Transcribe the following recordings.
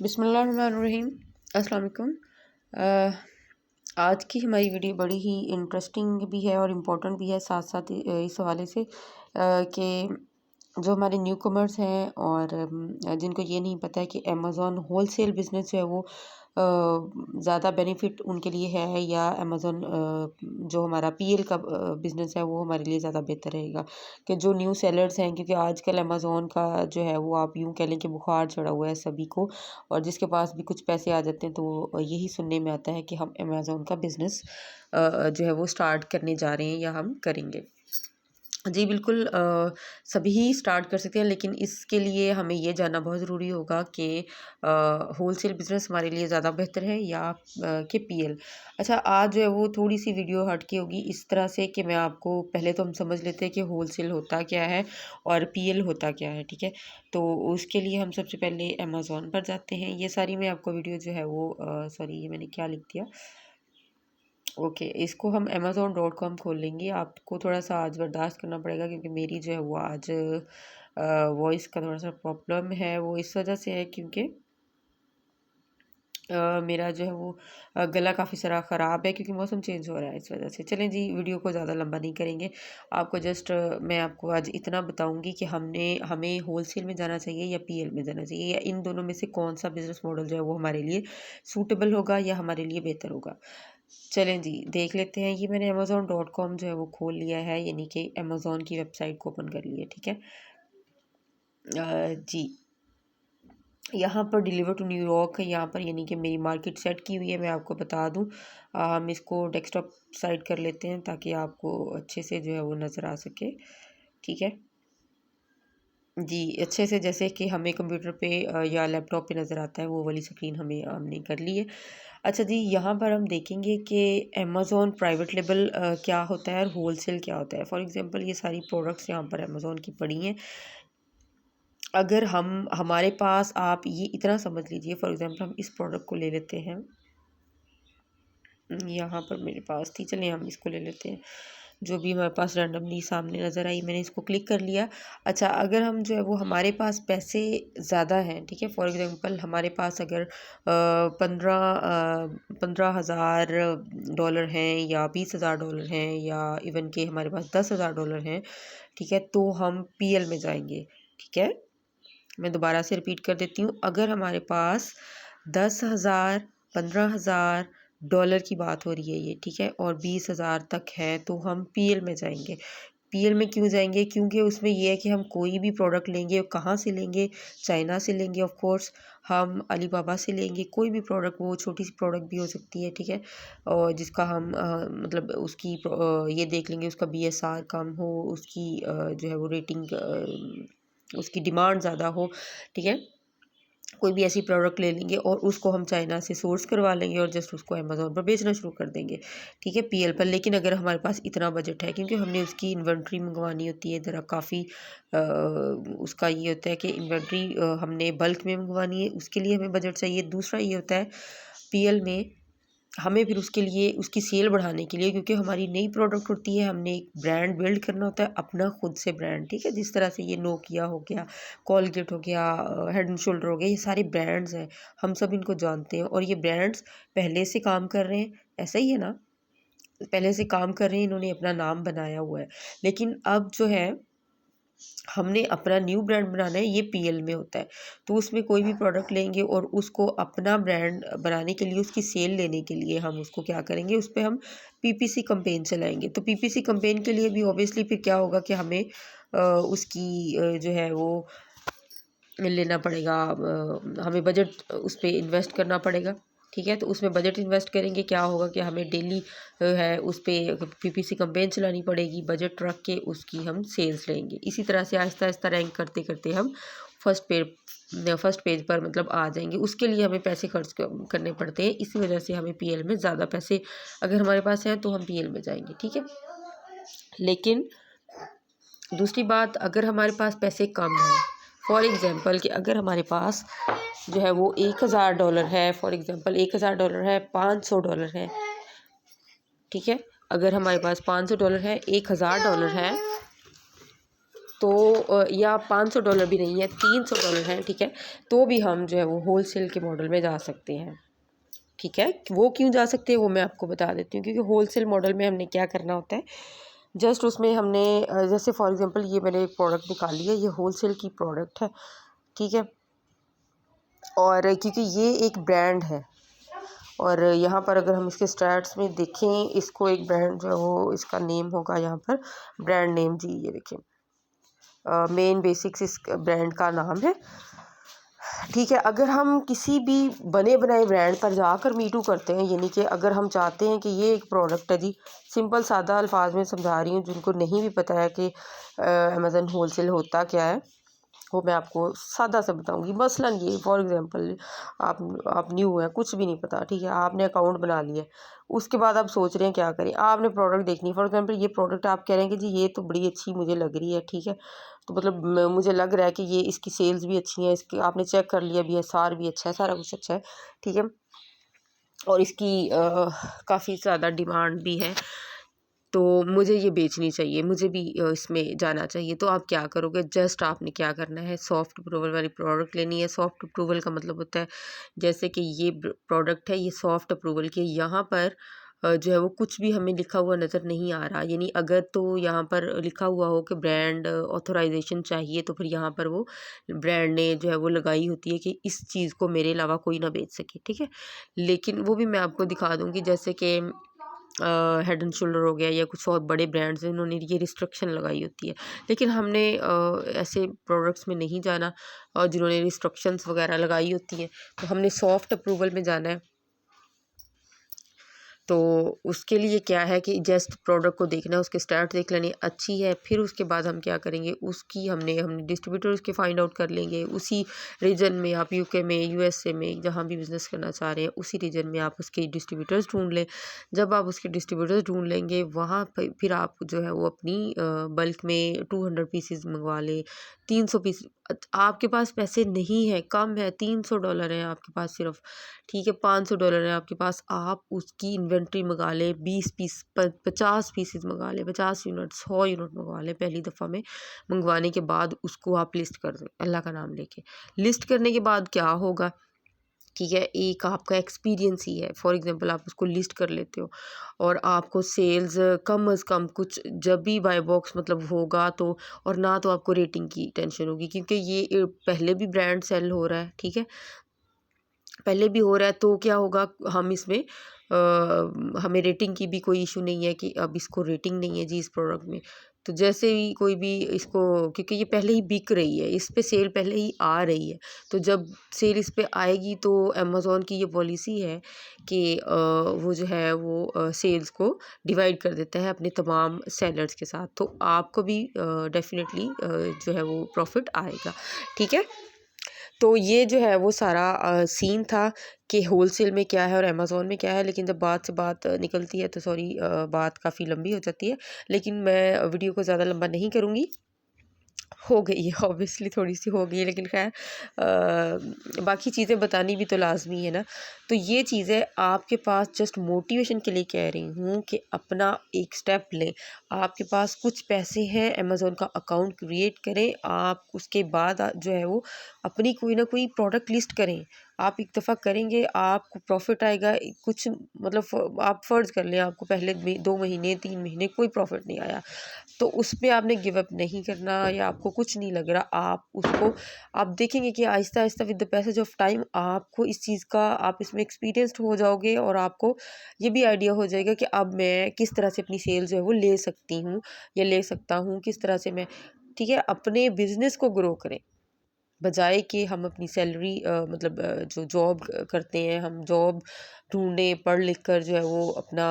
बिस्मिल्लाहिर्रहमानिर्रहीम। अस्सलाम वालेकुम। आज की हमारी वीडियो बड़ी ही इंटरेस्टिंग भी है और इम्पोर्टेंट भी है, साथ साथ इस हवाले से कि जो हमारे न्यू कमर्स हैं और जिनको ये नहीं पता है कि अमेज़ॉन होलसेल बिज़नेस जो है वो ज़्यादा बेनिफिट उनके लिए है या अमेज़ॉन जो हमारा पीएल का बिज़नेस है वो हमारे लिए ज़्यादा बेहतर रहेगा। कि जो न्यू सेलर्स हैं, क्योंकि आजकल अमेज़ॉन का जो है वो आप यूँ कह लें कि बुखार चढ़ा हुआ है सभी को, और जिसके पास भी कुछ पैसे आ जाते हैं तो यही सुनने में आता है कि हम अमेज़ॉन का बिज़नेस जो है वो स्टार्ट करने जा रहे हैं या हम करेंगे। जी बिल्कुल, सभी ही स्टार्ट कर सकते हैं, लेकिन इसके लिए हमें ये जानना बहुत ज़रूरी होगा कि होलसेल बिज़नेस हमारे लिए ज़्यादा बेहतर है या कि पीएल। अच्छा, आज जो है वो थोड़ी सी वीडियो हट के होगी इस तरह से कि मैं आपको पहले तो हम समझ लेते हैं कि होलसेल होता क्या है और पीएल होता क्या है, ठीक है। तो उसके लिए हम सबसे पहले अमेज़ॉन पर जाते हैं। ये सारी मैं आपको वीडियो जो है वो सॉरी, ये मैंने क्या लिख दिया, ओके, इसको हम amazon.com खोल लेंगे। आपको थोड़ा-सा आज बर्दाश्त करना पड़ेगा क्योंकि मेरी जो है वो आज वॉइस का थोड़ा-सा प्रॉब्लम है। वो इस वजह से है क्योंकि मेरा जो है वो गला काफ़ी सारा ख़राब है क्योंकि मौसम चेंज हो रहा है, इस वजह से। चलें जी, वीडियो को ज़्यादा लंबा नहीं करेंगे। आपको जस्ट मैं आपको आज इतना बताऊँगी कि हमें होलसेल में जाना चाहिए या पीएल में जाना चाहिए, या इन दोनों में से कौन-सा बिज़नेस मॉडल जो है वो हमारे लिए सूटेबल होगा या हमारे लिए बेहतर होगा। चलें जी, देख लेते हैं। ये मैंने amazon.com जो है वो खोल लिया है, यानी कि अमेज़न की वेबसाइट को ओपन कर लिया है, ठीक है। जी, यहाँ पर डिलीवर टू न्यूयॉर्क है, यहाँ पर यानी कि मेरी मार्केट सेट की हुई है। मैं आपको बता दूँ, हम इसको डेस्कटॉप साइड कर लेते हैं ताकि आपको अच्छे से जो है वो नज़र आ सके, ठीक है। जी, अच्छे से जैसे कि हमें कंप्यूटर पे या लैपटॉप पे नज़र आता है वो वाली स्क्रीन हमने कर ली है। अच्छा जी, यहाँ पर हम देखेंगे कि अमेज़न प्राइवेट लेबल क्या होता है और होलसेल क्या होता है। फॉर एग्ज़ाम्पल ये सारी प्रोडक्ट्स यहाँ पर अमेज़न की पड़ी हैं। अगर हमारे पास, आप ये इतना समझ लीजिए, फॉर एग्ज़ाम्पल हम इस प्रोडक्ट को ले लेते हैं। यहाँ पर मेरे पास थी, चलिए हम इसको ले लेते हैं। जो भी हमारे पास रैंडमली सामने नज़र आई, मैंने इसको क्लिक कर लिया। अच्छा, अगर हम जो है वो हमारे पास पैसे ज़्यादा हैं, ठीक है, फॉर एग्ज़ाम्पल हमारे पास अगर 15,000 डॉलर हैं या 20,000 डॉलर हैं या इवन के हमारे पास 10,000 डॉलर हैं, ठीक है, तो हम पीएल में जाएंगे, ठीक है। मैं दोबारा से रिपीट कर देती हूँ। अगर हमारे पास 10,000, 15,000 डॉलर की बात हो रही है ये, ठीक है, और 20,000 तक है तो हम पीएल में जाएंगे। पीएल में क्यों जाएंगे? क्योंकि उसमें ये है कि हम कोई भी प्रोडक्ट लेंगे, कहाँ से लेंगे? चाइना से लेंगे ऑफ कोर्स, हम अलीबाबा से लेंगे। कोई भी प्रोडक्ट, वो छोटी सी प्रोडक्ट भी हो सकती है, ठीक है, और जिसका हम मतलब उसकी ये देख लेंगे, उसका बीएसआर कम हो, उसकी जो है वो रेटिंग उसकी डिमांड ज़्यादा हो, ठीक है। कोई भी ऐसी प्रोडक्ट ले लेंगे और उसको हम चाइना से सोर्स करवा लेंगे और जस्ट उसको अमेज़न पर बेचना शुरू कर देंगे, ठीक है, पीएल पर। लेकिन अगर हमारे पास इतना बजट है, क्योंकि हमने उसकी इन्वेंट्री मंगवानी होती है ज़रा काफ़ी, उसका ये होता है कि इन्वेंट्री हमने बल्क में मंगवानी है, उसके लिए हमें बजट चाहिए। दूसरा ये होता है पीएल में हमें फिर उसके लिए उसकी सेल बढ़ाने के लिए, क्योंकि हमारी नई प्रोडक्ट होती है, हमने एक ब्रांड बिल्ड करना होता है अपना खुद से ब्रांड, ठीक है। जिस तरह से ये नोकिया हो गया, कोलगेट हो गया, हेड एंड शोल्डर हो गया, ये सारे ब्रांड्स हैं, हम सब इनको जानते हैं और ये ब्रांड्स पहले से काम कर रहे हैं, ऐसा ही है ना, पहले से काम कर रहे हैं, इन्होंने अपना नाम बनाया हुआ है। लेकिन अब जो है हमने अपना न्यू ब्रांड बनाना है, ये पीएल में होता है। तो उसमें कोई भी प्रोडक्ट लेंगे और उसको अपना ब्रांड बनाने के लिए, उसकी सेल लेने के लिए हम उसको क्या करेंगे, उस पे हम पीपीसी कैंपेन चलाएँगे। तो पीपीसी कैंपेन के लिए भी ऑब्वियसली फिर क्या होगा कि हमें उसकी जो है वो लेना पड़ेगा, हमें बजट उस पे इन्वेस्ट करना पड़ेगा, ठीक है। तो उसमें बजट इन्वेस्ट करेंगे, क्या होगा कि हमें डेली है उस पे पीपीसी कैंपेन चलानी पड़ेगी, बजट रख के उसकी हम सेल्स लेंगे। इसी तरह से आहिस्ता आहिस्ता रैंक करते करते हम फर्स्ट पेज पर मतलब आ जाएंगे। उसके लिए हमें पैसे खर्च करने पड़ते हैं, इसी वजह से हमें पीएल में ज़्यादा पैसे अगर हमारे पास हैं तो हम पीएल में जाएंगे, ठीक है। लेकिन दूसरी बात, अगर हमारे पास पैसे कम हैं, फॉर एग्ज़ाम्पल कि अगर हमारे पास जो है वो 1,000 डॉलर है, फॉर एग्ज़ाम्पल 1,000 डॉलर है, 500 डॉलर है, ठीक है। अगर हमारे पास 500 डॉलर है, 1,000 डॉलर है, तो या $500 भी नहीं है, $300 है, ठीक है, तो भी हम जो है वो होलसेल के मॉडल में जा सकते हैं, ठीक है। वो क्यों जा सकते हैं वो मैं आपको बता देती हूँ, क्योंकि होलसेल मॉडल में हमने क्या करना होता है, जस्ट उसमें हमने जैसे फॉर एग्जांपल ये मैंने एक प्रोडक्ट निकाली है, ये होलसेल की प्रोडक्ट है, ठीक है, और क्योंकि ये एक ब्रांड है, और यहाँ पर अगर हम इसके स्टैट्स में देखें, इसको एक ब्रांड जो है वो इसका नेम होगा यहाँ पर ब्रांड नेम जी, ये देखें मेन बेसिक्स इस ब्रांड का नाम है, ठीक है। अगर हम किसी भी बने बनाए ब्रांड पर जाकर मीटू करते हैं, यानी कि अगर हम चाहते हैं कि ये एक प्रोडक्ट है जी, सिंपल सादा अल्फाज में समझा रही हूँ, जिनको नहीं भी पता है कि अमेज़न होलसेल होता क्या है, वो मैं आपको सादा सा बताऊंगी। मसलन ये फॉर एग्जांपल आप न्यू हैं, कुछ भी नहीं पता, ठीक है, आपने अकाउंट बना लिया, उसके बाद आप सोच रहे हैं क्या करें, आपने प्रोडक्ट देखनी, फॉर एग्जांपल ये प्रोडक्ट आप कह रहे हैं कि जी ये तो बड़ी अच्छी मुझे लग रही है, ठीक है, तो मतलब मुझे लग रहा है कि ये इसकी सेल्स भी अच्छी हैं, इसकी आपने चेक कर लिया भी, एसआर भी अच्छा है, सारा कुछ अच्छा है, ठीक है, और इसकी काफ़ी ज़्यादा डिमांड भी है, तो मुझे ये बेचनी चाहिए, मुझे भी इसमें जाना चाहिए। तो आप क्या करोगे, जस्ट आपने क्या करना है, सॉफ्ट अप्रूवल वाली प्रोडक्ट लेनी है। सॉफ्ट अप्रूवल का मतलब होता है जैसे कि ये प्रोडक्ट है, ये सॉफ्ट अप्रूवल की, यहाँ पर जो है वो कुछ भी हमें लिखा हुआ नज़र नहीं आ रहा, यानी अगर तो यहाँ पर लिखा हुआ हो कि ब्रांड ऑथराइजेशन चाहिए, तो फिर यहाँ पर वो ब्रांड ने जो है वो लगाई होती है कि इस चीज़ को मेरे अलावा कोई ना बेच सके, ठीक है। लेकिन वो भी मैं आपको दिखा दूँगी, जैसे कि हेड एंड शोल्डर हो गया या कुछ और बड़े ब्रांड्स हैं, उन्होंने ये रिस्ट्रिक्शन लगाई होती है, लेकिन हमने ऐसे प्रोडक्ट्स में नहीं जाना और जिन्होंने रिस्ट्रिक्शंस वगैरह लगाई होती हैं, तो हमने सॉफ्ट अप्रूवल में जाना है। तो उसके लिए क्या है कि जस्ट प्रोडक्ट को देखना है, उसके स्टार्ट देख लेनी अच्छी है, फिर उसके बाद हम क्या करेंगे, उसकी हमने डिस्ट्रीब्यूटर उसके फाइंड आउट कर लेंगे, उसी रीजन में आप यूके में, यूएसए में, जहाँ भी बिज़नेस करना चाह रहे हैं उसी रीजन में आप उसके डिस्ट्रीब्यूटर्स ढूंढ लें। जब आप उसके डिस्ट्रीब्यूटर्स ढूंढ लेंगे, वहाँ पर फिर आप जो है वो अपनी बल्क में 200 पीसीज मंगवा लें, 300 पीस। आपके पास पैसे नहीं है, कम है, $300 है आपके पास सिर्फ, ठीक है, $500 है आपके पास, आप उसकी इन्वेंट्री मंगा लें, 20 पीस 50 पीसेस मंगा लें, 50 यूनिट 100 यूनिट मंगवा लें पहली दफ़ा में। मंगवाने के बाद उसको आप लिस्ट कर दें अल्लाह का नाम लेके। लिस्ट करने के बाद क्या होगा, ठीक है, एक आपका एक्सपीरियंस ही है, फॉर एग्जांपल आप उसको लिस्ट कर लेते हो और आपको सेल्स कम अज़ कम कुछ जब भी बाय बॉक्स मतलब होगा, तो और ना तो आपको रेटिंग की टेंशन होगी, क्योंकि ये पहले भी ब्रांड सेल हो रहा है, ठीक है, पहले भी हो रहा है, तो क्या होगा, हम इसमें हमें रेटिंग की भी कोई इशू नहीं है कि अब इसको रेटिंग नहीं है जी इस प्रोडक्ट में। तो जैसे ही कोई भी इसको, क्योंकि ये पहले ही बिक रही है, इस पे सेल पहले ही आ रही है, तो जब सेल इस पे आएगी तो अमेज़न की ये पॉलिसी है कि वो जो है वो सेल्स को डिवाइड कर देता है अपने तमाम सेलर्स के साथ, तो आपको भी डेफ़िनेटली जो है वो प्रॉफ़िट आएगा, ठीक है। तो ये जो है वो सारा सीन था कि होलसेल में क्या है और अमेज़न में क्या है, लेकिन जब बात से बात निकलती है तो सॉरी बात काफ़ी लंबी हो जाती है, लेकिन मैं वीडियो को ज़्यादा लंबा नहीं करूँगी। हो गई है ऑब्वियसली, थोड़ी-सी हो गई है, लेकिन ख़ैर बाकी चीज़ें बतानी भी तो लाज़मी है ना। तो ये चीज़ें आपके पास जस्ट मोटिवेशन के लिए कह रही हूँ कि अपना एक स्टेप लें। आपके पास कुछ पैसे हैं, अमेज़न का अकाउंट क्रिएट करें, आप उसके बाद जो है वो अपनी कोई ना कोई प्रोडक्ट लिस्ट करें। आप एक दफ़ा करेंगे, आपको प्रॉफ़िट आएगा, कुछ मतलब आप फ़र्ज़ कर लें आपको पहले 2 महीने 3 महीने कोई प्रॉफ़िट नहीं आया, तो उसपे आपने गिव अप नहीं करना, या आपको कुछ नहीं लग रहा, आप उसको आप देखेंगे कि आहिस्ता-आहिस्ता with the passage of time आपको इस चीज़ का आप इसमें एक्सपीरियंस्ड हो जाओगे, और आपको ये भी आइडिया हो जाएगा कि अब मैं किस तरह से अपनी सेल जो है वो ले सकती हूँ या ले सकता हूँ, किस तरह से मैं, ठीक है, अपने बिज़नेस को ग्रो करें। बजाय कि हम अपनी सैलरी मतलब जो जॉब करते हैं, हम जॉब ढूँढें, पढ़ लिख कर जो है वो अपना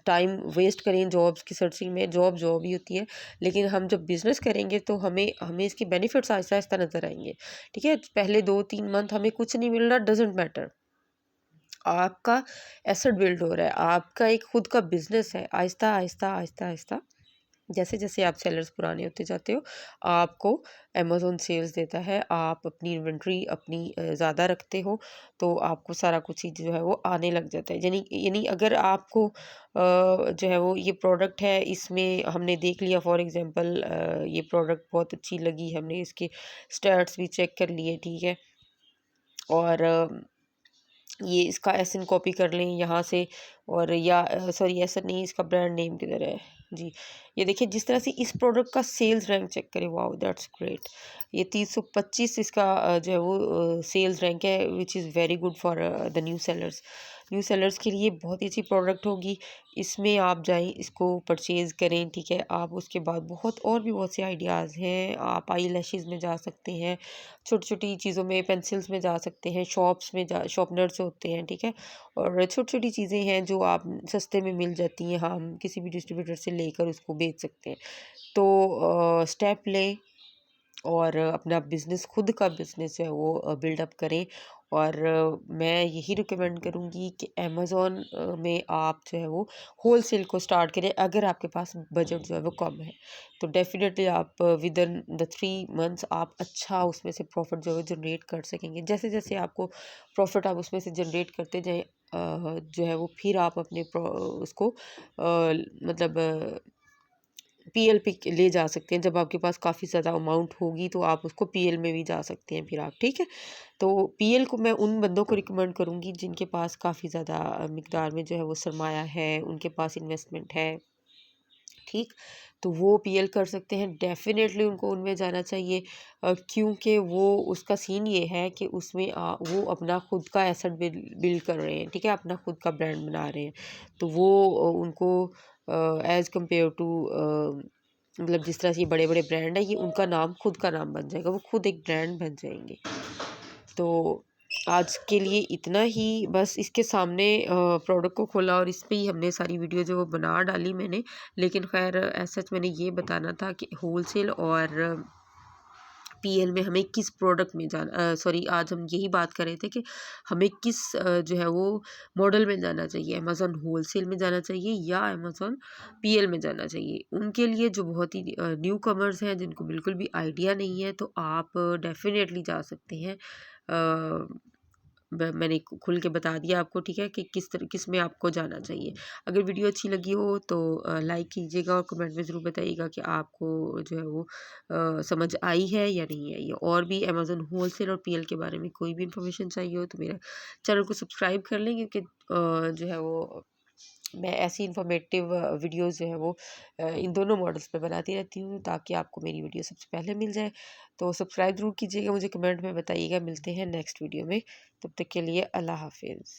टाइम वेस्ट करें जॉब्स की सर्चिंग में। जॉब ही होती है, लेकिन हम जब बिज़नेस करेंगे तो हमें हमें इसके बेनिफिट्स आहिस्ता-आहिस्ता नज़र आएँगे, ठीक है? पहले 2-3 मंथ हमें कुछ नहीं मिल रहा, डज़न्ट मैटर। आपका एसेट बिल्ड हो रहा है, आपका एक खुद का बिज़नेस है, आहिस्ता-आहिस्ता, आहिस्ता-आहिस्ता जैसे जैसे आप सेलर्स पुराने होते जाते हो आपको अमेज़न सेल्स देता है, आप अपनी इन्वेंट्री अपनी ज़्यादा रखते हो तो आपको सारा कुछ चीज़ जो है वो आने लग जाता है। यानी यानी अगर आपको जो है वो ये प्रोडक्ट है, इसमें हमने देख लिया फॉर एग्ज़ाम्पल ये प्रोडक्ट बहुत अच्छी लगी, हमने इसके स्टैट्स भी चेक कर लिए, ठीक है? और ये इसका एसएन कॉपी कर लें यहाँ से, और या सॉरी एसएन नहीं, इसका ब्रांड नेम किधर है जी, ये देखिए जिस तरह से इस प्रोडक्ट का सेल्स रैंक चेक करें, वाओ दैट्स ग्रेट। ये 325 इसका जो है वो सेल्स रैंक है, which is very good for the new sellers. New sellers के लिए बहुत ही अच्छी प्रोडक्ट होगी, इसमें आप जाएं, इसको परचेज़ करें, ठीक है? आप उसके बाद बहुत और भी बहुत से आइडियाज़ हैं, आप आई लैशेज़ में जा सकते हैं, छोटी छोटी चीज़ों में, पेंसिल्स में जा सकते हैं, शॉप्स में जा, शॉर्पनर्स होते हैं, ठीक है? और छोटी छोटी चीज़ें हैं जो आप सस्ते में मिल जाती हैं, हम किसी भी डिस्ट्रीब्यूटर से लेकर उसको बेच सकते हैं। तो स्टेप लें और अपना बिज़नेस, खुद का बिज़नेस है वो बिल्डअप करें। और मैं यही रिकमेंड करूँगी कि अमेज़न में आप जो है वो होलसेल को स्टार्ट करें, अगर आपके पास बजट जो है वो कम है। तो डेफ़िनेटली आप विदिन द 3 मंथ्स आप अच्छा उसमें से प्रॉफ़िट जो है जनरेट कर सकेंगे। जैसे-जैसे आपको प्रॉफ़िट आप उसमें से जनरेट करते जाएँ जो है वो फिर आप अपने उसको मतलब पीएल पे ले जा सकते हैं। जब आपके पास काफ़ी ज़्यादा अमाउंट होगी तो आप उसको पीएल में भी जा सकते हैं फिर आप, ठीक है? तो पीएल को मैं उन बंदों को रिकमेंड करूँगी जिनके पास काफ़ी ज़्यादा मिकदार में जो है वो सरमाया है, उनके पास इन्वेस्टमेंट है, ठीक? तो वो पीएल कर सकते हैं, डेफ़िनेटली उनको उनमें जाना चाहिए क्योंकि वो उसका सीन ये है कि उसमें वो अपना खुद का एसेट बिल्ड कर रहे हैं, ठीक है? अपना खुद का ब्रांड बना रहे हैं। तो वो उनको एज़ कम्पेयर टू मतलब जिस तरह से ये बड़े-बड़े ब्रांड हैं, ये उनका नाम खुद का नाम बन जाएगा, वो खुद एक ब्रांड बन जाएँगे। तो आज के लिए इतना ही, बस इसके सामने प्रोडक्ट को खोला और इस पे ही हमने सारी वीडियो जो बना डाली मैंने। लेकिन ख़ैर एज़ सच मैंने ये बताना था कि होलसेल और पीएल में हमें किस प्रोडक्ट में जाना, सॉरी आज हम यही बात कर रहे थे कि हमें किस जो है वो मॉडल में जाना चाहिए, अमेज़न होलसेल में जाना चाहिए या अमेज़न पीएल में जाना चाहिए। उनके लिए जो बहुत ही न्यू कमर्स हैं, जिनको बिल्कुल भी आइडिया नहीं है, तो आप डेफ़िनेटली जा सकते हैं। मैंने खुल के बता दिया आपको, ठीक है, कि किस में आपको जाना चाहिए। अगर वीडियो अच्छी लगी हो तो लाइक कीजिएगा और कमेंट में ज़रूर बताइएगा कि आपको जो है वो समझ आई है या नहीं आई है। और भी अमेज़न होलसेल और पीएल के बारे में कोई भी इन्फॉर्मेशन चाहिए हो तो मेरा चैनल को सब्सक्राइब कर लें, क्योंकि जो है वो मैं ऐसी इन्फॉर्मेटिव वीडियोज़ जो है वो इन दोनों मॉडल्स पे बनाती रहती हूँ, ताकि आपको मेरी वीडियो सबसे पहले मिल जाए। तो सब्सक्राइब ज़रूर कीजिएगा, मुझे कमेंट में बताइएगा। मिलते हैं नेक्स्ट वीडियो में, तब तक के लिए अल्लाह हाफ़िज़।